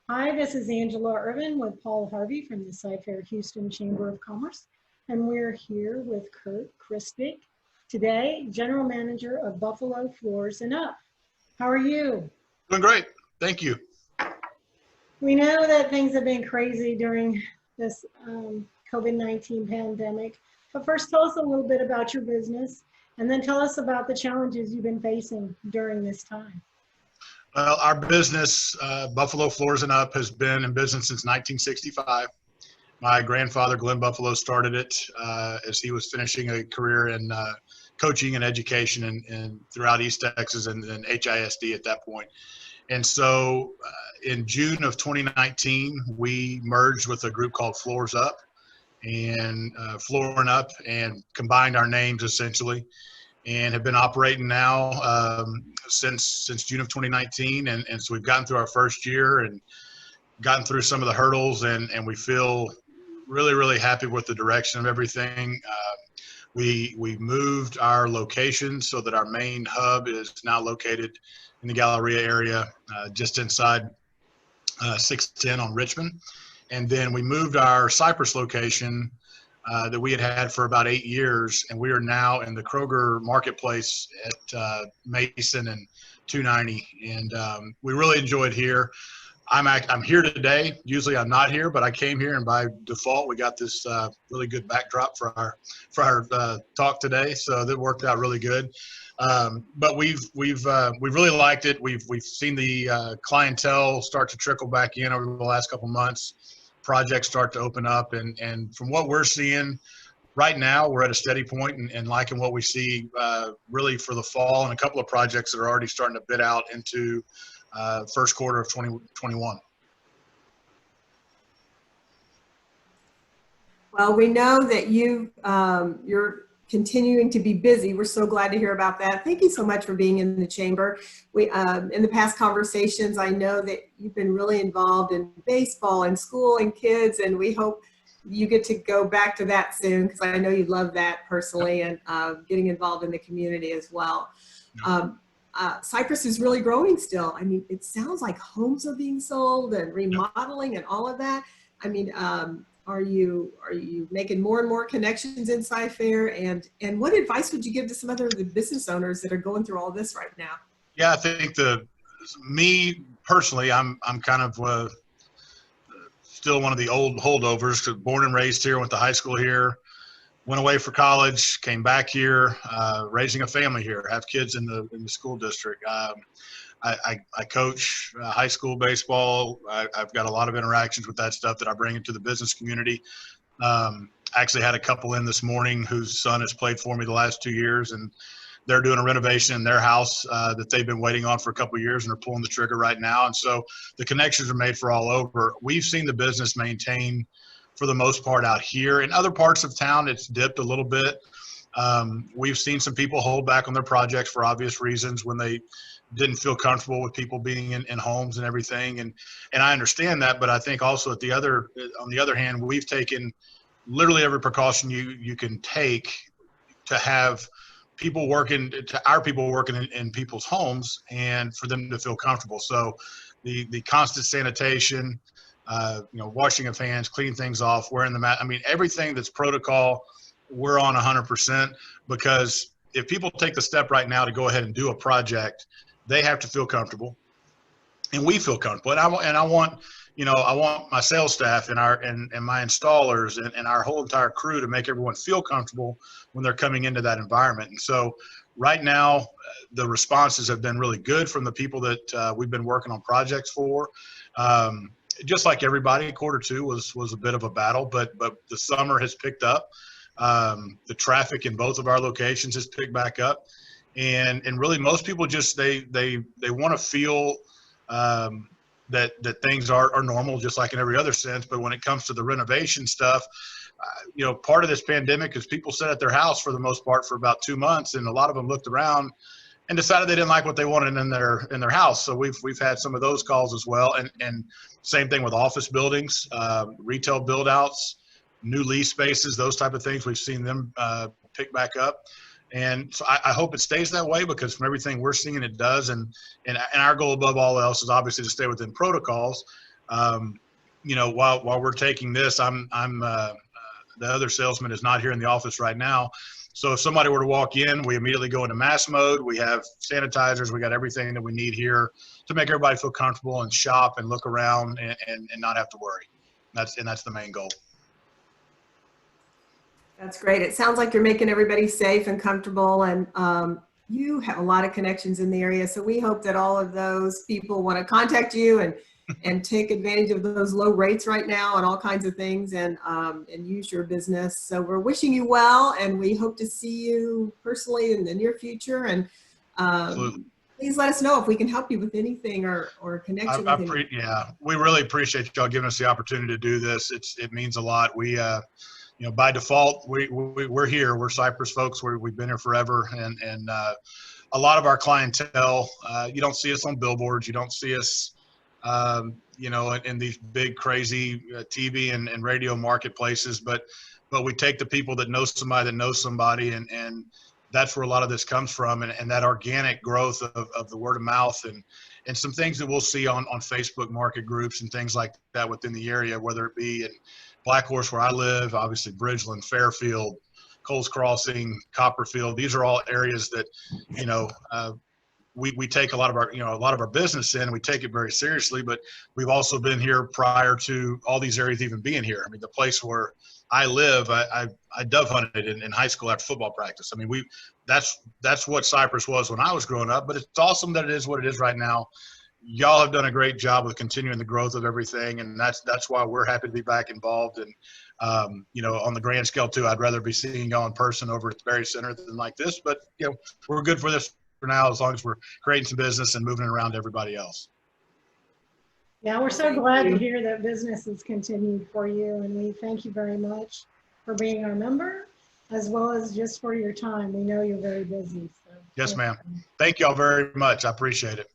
Hi, this is Angela Ervin with Paul Harvey from the Cy-Fair Houston Chamber of Commerce, and we're here with Kristynik today, General Manager of Buffaloe Floors and Up. How are you? Doing great. Thank you. We know that things have been crazy during this COVID-19 pandemic, but first tell us a little bit about your business, and then tell us about the challenges you've been facing during this time. Well, our business, Buffaloe Floors and Up, has been in business since 1965. My grandfather, Glenn Buffaloe, started it as he was finishing a career in coaching and education and throughout East Texas and HISD at that point. And so in June of 2019, we merged with a group called Floors Up and Flooring Up and combined our names essentially, and have been operating now since June of 2019. And so we've gotten through our first year and gotten through some of the hurdles, and we feel really, really happy with the direction of everything. We moved our location so that our main hub is now located in the Galleria area, just inside 610 on Richmond. And then we moved our Cypress location that we had for about 8 years, and we are now in the Kroger marketplace at Mason and 290, and we really enjoyed here. I'm here today. Usually I'm not here, but I came here, and by default we got this really good backdrop for our talk today, so that worked out really good. But we've really liked it. We've seen the clientele start to trickle back in over the last couple months. Projects start to open up, and from what we're seeing right now, we're at a steady point and liking what we see really for the fall, and a couple of projects that are already starting to bid out into first quarter of 2021. Well, we know that you're continuing to be busy. We're so glad to hear about that. Thank you so much for being in the chamber. We, in the past conversations, I know that you've been really involved in baseball and school and kids, and we hope you get to go back to that soon, because I know you love that personally, and getting involved in the community as well. Cypress is really growing still. I mean, it sounds like homes are being sold and remodeling and all of that. I mean, are you making more and more connections in Cy-Fair, and what advice would you give to some other the business owners that are going through all this right now? Yeah, I think me personally, I'm kind of still one of the old holdovers, 'cause born and raised here, went to high school here, went away for college, came back here, raising a family here, have kids in the school district. I coach high school baseball. I've got a lot of interactions with that stuff that I bring into the business community. Actually had a couple in this morning whose son has played for me the last 2 years, and they're doing a renovation in their house that they've been waiting on for a couple of years, and are pulling the trigger right now. And so the connections are made for all over. We've seen the business maintain for the most part out here. In other parts of town, it's dipped a little bit. We've seen some people hold back on their projects for obvious reasons when they didn't feel comfortable with people being in homes and everything. And I understand that, but I think also on the other hand, we've taken literally every precaution you can take to have our people working in people's homes, and for them to feel comfortable. So the constant sanitation, washing of hands, cleaning things off, wearing the mask. I mean, everything that's protocol, we're on 100%, because if people take the step right now to go ahead and do a project, they have to feel comfortable, and we feel comfortable. And I want my sales staff and my installers and our whole entire crew to make everyone feel comfortable when they're coming into that environment. And so right now, the responses have been really good from the people that we've been working on projects for. Just like everybody, quarter two was a bit of a battle, but the summer has picked up. The traffic in both of our locations has picked back up, and really most people just they want to feel that things are normal, just like in every other sense. But when it comes to the renovation stuff, part of this pandemic is people sat at their house for the most part for about 2 months, and a lot of them looked around and decided they didn't like what they wanted in their house. So we've had some of those calls as well, and same thing with office buildings, retail build outs, new lease spaces, those type of things. We've seen them pick back up. And so I hope it stays that way, because from everything we're seeing, it does. And our goal above all else is obviously to stay within protocols. You know, while we're taking this, I'm the other salesman is not here in the office right now. So if somebody were to walk in, we immediately go into mask mode. We have sanitizers. We got everything that we need here to make everybody feel comfortable and shop and look around and not have to worry. That's the main goal. That's great. It sounds like you're making everybody safe and comfortable, and you have a lot of connections in the area. So we hope that all of those people want to contact you and take advantage of those low rates right now and all kinds of things, and use your business. So we're wishing you well, and we hope to see you personally in the near future. And please let us know if we can help you with anything or connect you with anything. Yeah, we really appreciate y'all giving us the opportunity to do this. It means a lot. We you know, by default, we're here. We're Cypress folks. We've been here forever, and a lot of our clientele, you don't see us on billboards. You don't see us, you know, in these big crazy TV and radio marketplaces. But we take the people that know somebody that knows somebody, and that's where a lot of this comes from, and that organic growth of the word of mouth and some things that we'll see on Facebook market groups and things like that within the area, whether it be in Black Horse where I live, obviously Bridgeland, Fairfield, Coles Crossing, Copperfield. These are all areas that, you know, we take a lot of our business in, and we take it very seriously, but we've also been here prior to all these areas even being here. I mean, the place where I live, I dove hunted in high school after football practice. I mean, that's what Cypress was when I was growing up, but it's awesome that it is what it is right now. Y'all have done a great job with continuing the growth of everything, and that's why we're happy to be back involved. And you know, on the grand scale too, I'd rather be seeing y'all in person over at the Berry Center than like this. But you know, we're good for this for now, as long as we're creating some business and moving it around to everybody else. Yeah, we're so glad to hear that business has continued for you, and we thank you very much for being our member, as well as just for your time. We know you're very busy. So yes, ma'am. Thank y'all very much. I appreciate it.